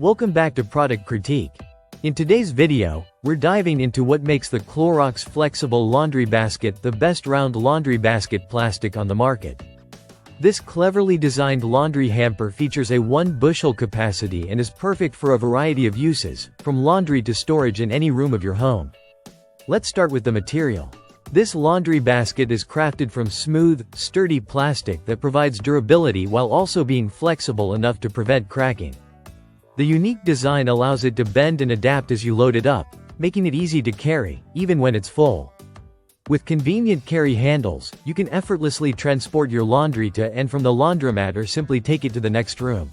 Welcome back to Product Critique. In today's video, we're diving into what makes the Clorox Flexible Laundry Basket the best round laundry basket plastic on the market. This cleverly designed laundry hamper features a 1-bushel capacity and is perfect for a variety of uses, from laundry to storage in any room of your home. Let's start with the material. This laundry basket is crafted from smooth, sturdy plastic that provides durability while also being flexible enough to prevent cracking. The unique design allows it to bend and adapt as you load it up, making it easy to carry, even when it's full. With convenient carry handles, you can effortlessly transport your laundry to and from the laundromat or simply take it to the next room.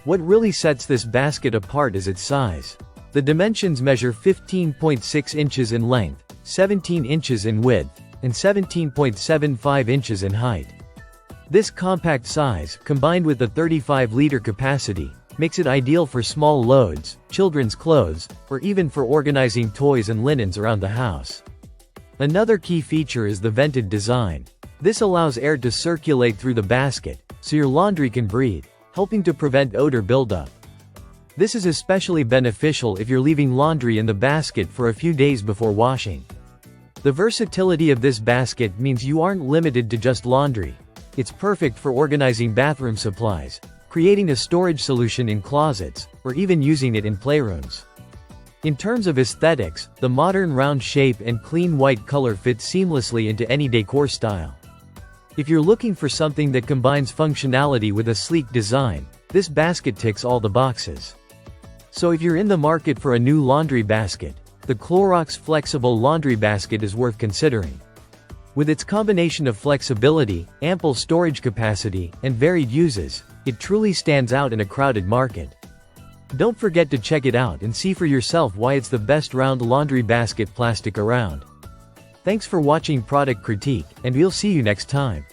What really sets this basket apart is its size. The dimensions measure 15.6 inches in length, 17 inches in width, and 17.75 inches in height. This compact size, combined with the 35-liter capacity, makes it ideal for small loads, children's clothes, or even for organizing toys and linens around the house. Another key feature is the vented design. This allows air to circulate through the basket, so your laundry can breathe, helping to prevent odor buildup. This is especially beneficial if you're leaving laundry in the basket for a few days before washing. The versatility of this basket means you aren't limited to just laundry. It's perfect for organizing bathroom supplies, creating a storage solution in closets, or even using it in playrooms. In terms of aesthetics, the modern round shape and clean white color fit seamlessly into any decor style. If you're looking for something that combines functionality with a sleek design, this basket ticks all the boxes. So if you're in the market for a new laundry basket, the Clorox Flexible Laundry Basket is worth considering. With its combination of flexibility, ample storage capacity, and varied uses, it truly stands out in a crowded market. Don't forget to check it out and see for yourself why it's the best round laundry basket plastic around. Thanks for watching Product Critique, and we'll see you next time.